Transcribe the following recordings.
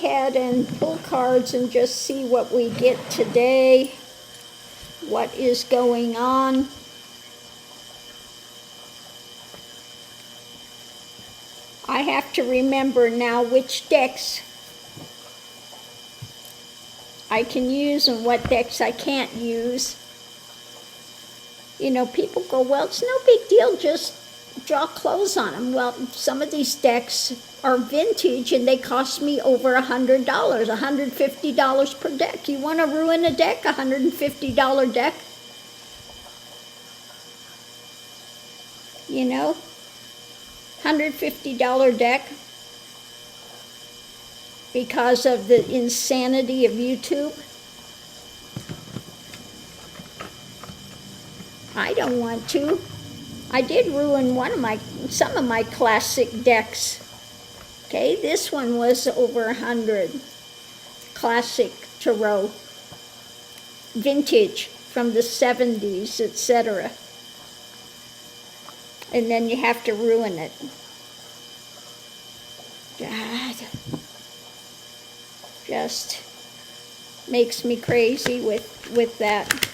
Ahead and pull cards and just see what we get today, what is going on. I have to remember now which decks I can use and what decks I can't use. You know, people go, well, it's no big deal, just draw clothes on them. Well, some of these decks are vintage and they cost me over $100, $150 per deck. You want to ruin a deck, $150 deck? You know, $150 deck because of the insanity of YouTube. I don't want to. I did ruin some of my classic decks. Okay, this one was over 100. Classic tarot. Vintage from the 70s, etc. And then you have to ruin it. God. Just makes me crazy with that.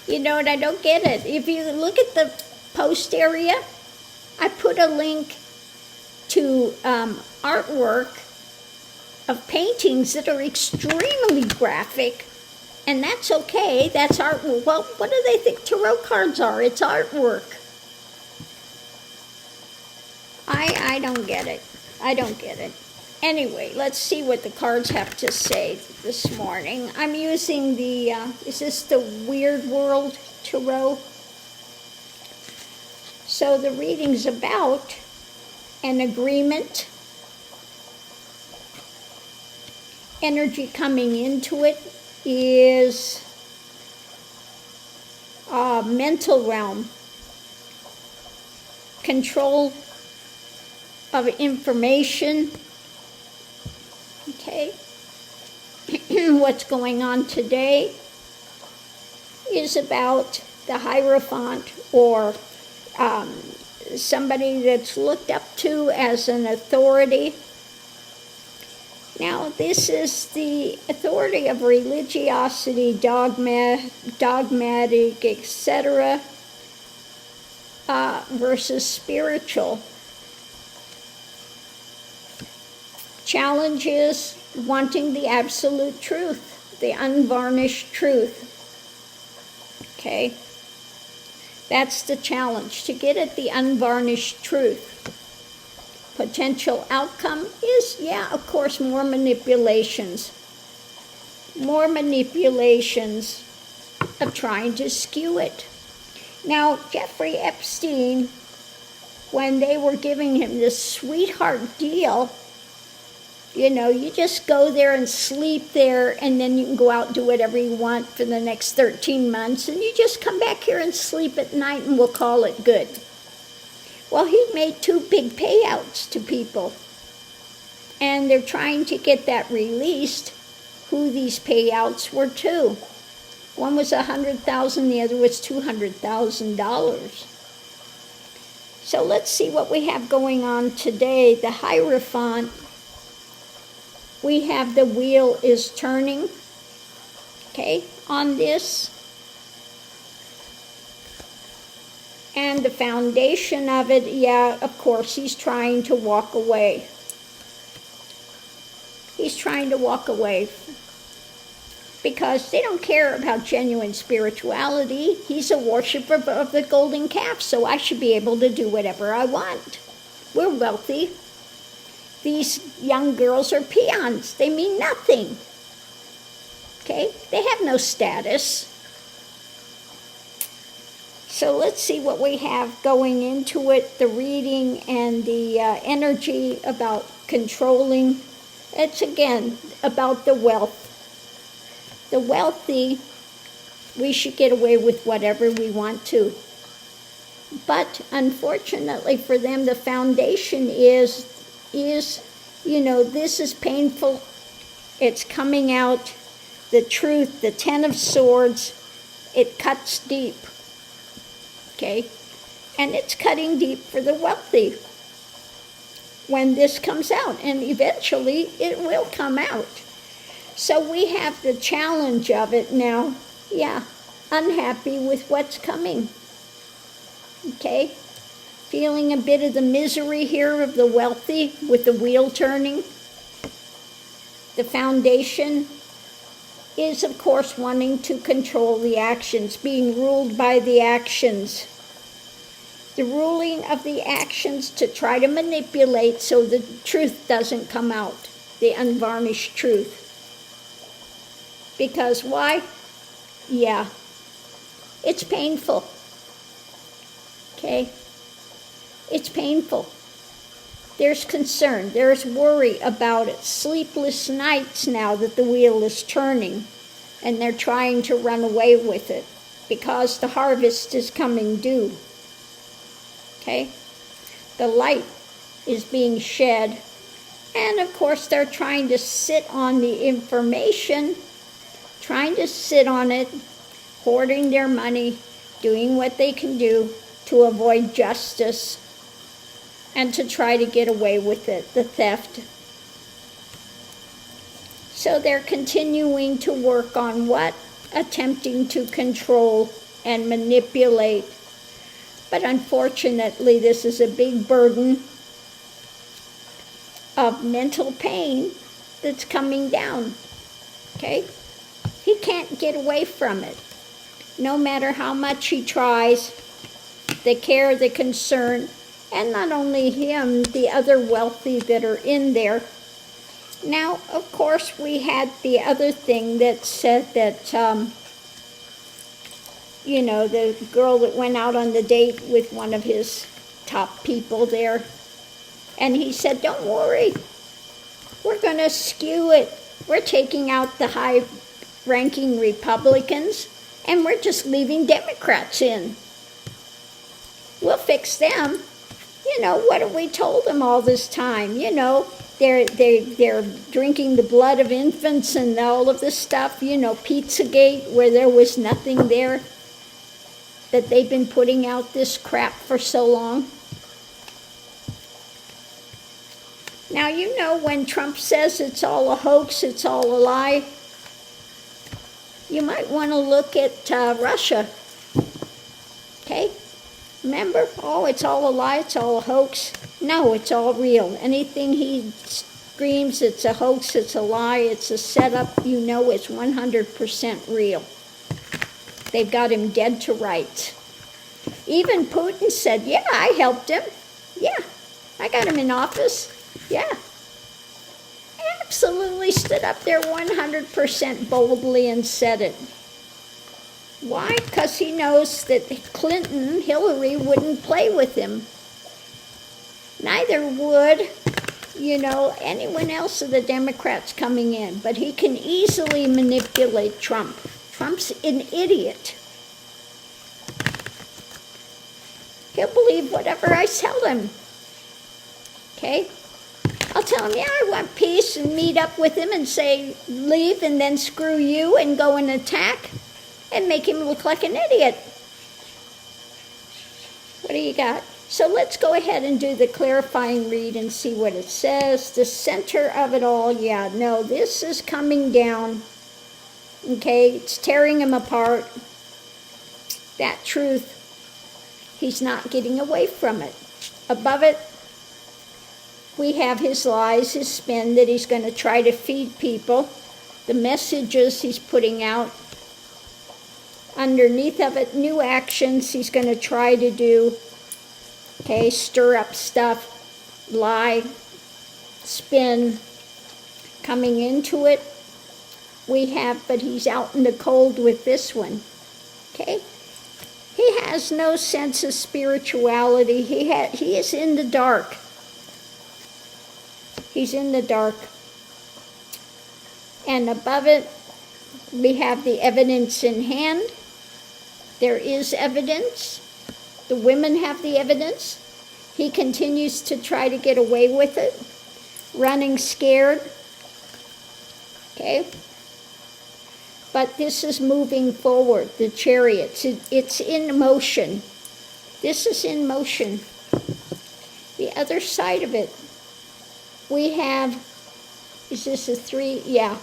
You know what, I don't get it. If you look at the post area, I put a link to artwork of paintings that are extremely graphic, and that's okay, that's art. Well, what do they think tarot cards are? It's artwork. I don't get it. I don't get it. Anyway, let's see what the cards have to say this morning. I'm using the, is this the Weird World Tarot? So the reading's about an agreement, energy coming into it is mental realm, control of information. Okay, what's going on today is about the Hierophant, or somebody that's looked up to as an authority. Now, this is the authority of religiosity, dogmatic, etc., versus spiritual. Challenge is wanting the absolute truth, the unvarnished truth. Okay? That's the challenge, to get at the unvarnished truth. Potential outcome is, yeah, of course, more manipulations. More manipulations of trying to skew it. Now, Jeffrey Epstein, when they were giving him this sweetheart deal, you know, you just go there and sleep there, and then you can go out and do whatever you want for the next 13 months, and you just come back here and sleep at night, and we'll call it good. Well, he made 2 big payouts to people, and they're trying to get that released, who these payouts were to. One was $100,000, the other was $200,000. So let's see what we have going on today. The Hierophant. We have the wheel is turning, okay, on this. And the foundation of it, yeah, of course, he's trying to walk away. He's trying to walk away because they don't care about genuine spirituality. He's a worshiper of the golden calf, so I should be able to do whatever I want. We're wealthy. These young girls are peons. They mean nothing. Okay? They have no status. So let's see what we have going into it, the reading and the energy about controlling. It's, again, about the wealth. The wealthy, we should get away with whatever we want to. But unfortunately for them, the foundation is This is painful. It's coming out. The truth, the Ten of Swords, it cuts deep. Okay? And it's cutting deep for the wealthy when this comes out. And eventually it will come out. So we have the challenge of it now. Yeah, unhappy with what's coming. Okay? Feeling a bit of the misery here of the wealthy with the wheel turning. The foundation is, of course, wanting to control the actions, being ruled by the actions. The ruling of the actions to try to manipulate so the truth doesn't come out, the unvarnished truth. Because why? Yeah, it's painful. Okay? It's painful. There's concern, there's worry about it. Sleepless nights now that the wheel is turning, and they're trying to run away with it because the harvest is coming due. Okay? The light is being shed, and of course they're trying to sit on the information, trying to sit on it, hoarding their money, doing what they can do to avoid justice and to try to get away with it, the theft. So they're continuing to work on what? Attempting to control and manipulate. But unfortunately, this is a big burden of mental pain that's coming down. Okay? He can't get away from it. No matter how much he tries, the care, the concern, and not only him, the other wealthy that are in there. Now, of course, we had the other thing that said that, the girl that went out on the date with one of his top people there. And he said, don't worry, we're going to skew it. We're taking out the high-ranking Republicans, and we're just leaving Democrats in. We'll fix them. What have we told them all this time? They're drinking the blood of infants and all of this stuff. Pizzagate, where there was nothing there, that they've been putting out this crap for so long. Now, when Trump says it's all a hoax, it's all a lie, you might want to look at Russia. Okay? Remember? Oh, it's all a lie, it's all a hoax. No, it's all real. Anything he screams, it's a hoax, it's a lie, it's a setup, it's 100% real. They've got him dead to rights. Even Putin said, yeah, I helped him. Yeah, I got him in office. Yeah. Absolutely stood up there 100% boldly and said it. Why? Because he knows that Hillary wouldn't play with him. Neither would, anyone else of the Democrats coming in. But he can easily manipulate Trump. Trump's an idiot. He'll believe whatever I tell him. Okay? I'll tell him, yeah, I want peace, and meet up with him and say, leave, and then screw you and go and attack. And make him look like an idiot. What do you got? So let's go ahead and do the clarifying read and see what it says. The center of it all, this is coming down. Okay, it's tearing him apart. That truth, he's not getting away from it. Above it, we have his lies, his spin that he's going to try to feed people. The messages he's putting out. Underneath of it, new actions he's going to try to do. Okay, stir up stuff, lie, spin. Coming into it, but he's out in the cold with this one. Okay? He has no sense of spirituality. He is in the dark. He's in the dark. And above it, we have the evidence in hand. There is evidence. The women have the evidence. He continues to try to get away with it. running scared. Okay? But this is moving forward, the chariots. It's in motion. This is in motion. The other side of it, we have, is this a 3? Yeah.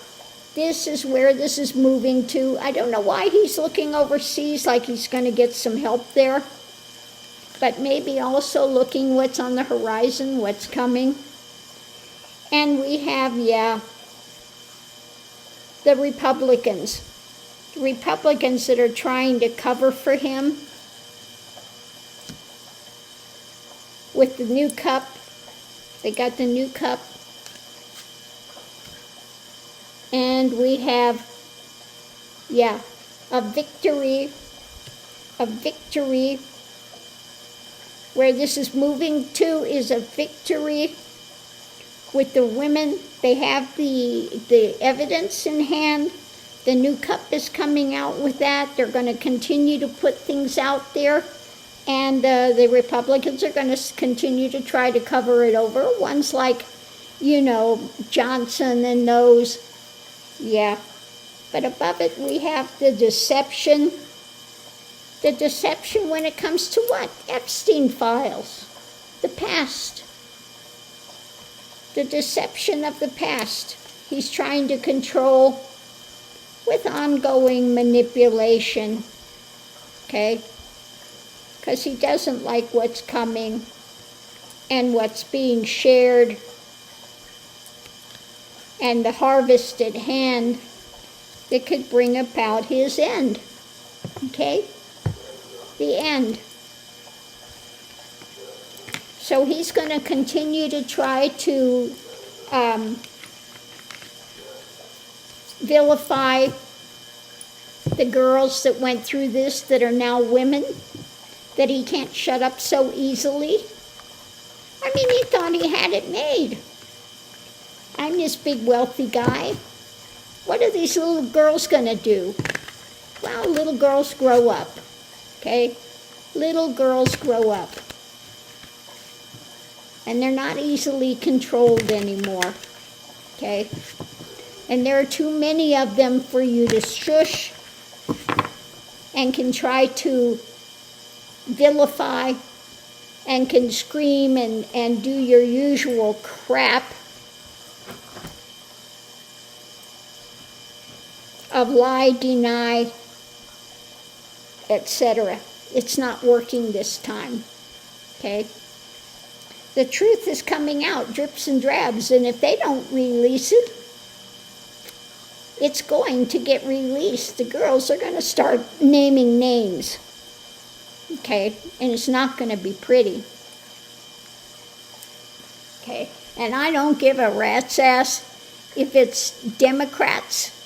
This is where this is moving to. I don't know why he's looking overseas like he's going to get some help there. But maybe also looking what's on the horizon, what's coming. And we have, yeah, the Republicans. The Republicans that are trying to cover for him with the new cup. They got the new cup. And we have, yeah, a victory. Where this is moving to is a victory with the women. They have the evidence in hand. The new cup is coming out with that. They're going to continue to put things out there. And the Republicans are going to continue to try to cover it over. Ones like, Johnson and those. Yeah. But above it, we have the deception. The deception when it comes to what? Epstein files. The past. The deception of the past. He's trying to control with ongoing manipulation. Okay? Because he doesn't like what's coming and what's being shared and the harvest at hand that could bring about his end. Okay? The end. So he's going to continue to try to vilify the girls that went through this that are now women, that he can't shut up so easily. I mean, he thought he had it made. I'm this big wealthy guy. What are these little girls going to do? Well, little girls grow up. Okay? Little girls grow up. And they're not easily controlled anymore. Okay? And there are too many of them for you to shush and can try to vilify and can scream and do your usual crap of lie, deny, etc. It's not working this time. Okay? The truth is coming out, drips and drabs, and if they don't release it, it's going to get released. The girls are going to start naming names. Okay? And it's not going to be pretty. Okay? And I don't give a rat's ass if it's Democrats.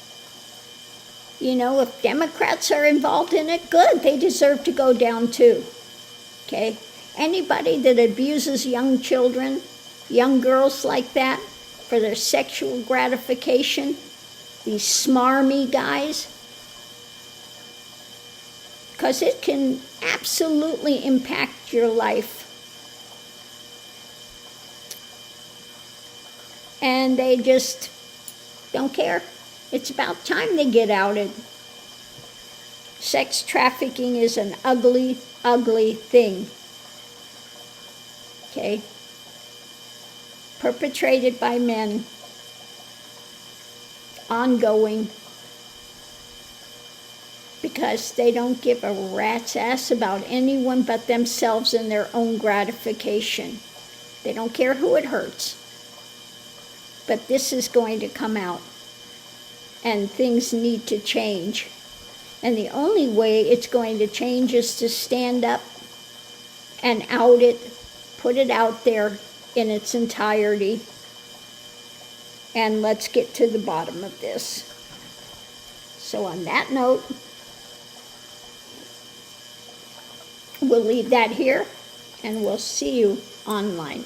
If Democrats are involved in it, good. They deserve to go down too. Okay? Anybody that abuses young children, young girls like that, for their sexual gratification, these smarmy guys, because it can absolutely impact your life. And they just don't care. It's about time they get outed. Sex trafficking is an ugly, ugly thing. Okay? Perpetrated by men. Ongoing. Because they don't give a rat's ass about anyone but themselves and their own gratification. They don't care who it hurts. But this is going to come out. And things need to change. And the only way it's going to change is to stand up and out it, put it out there in its entirety. And let's get to the bottom of this. So on that note, we'll leave that here, and we'll see you online.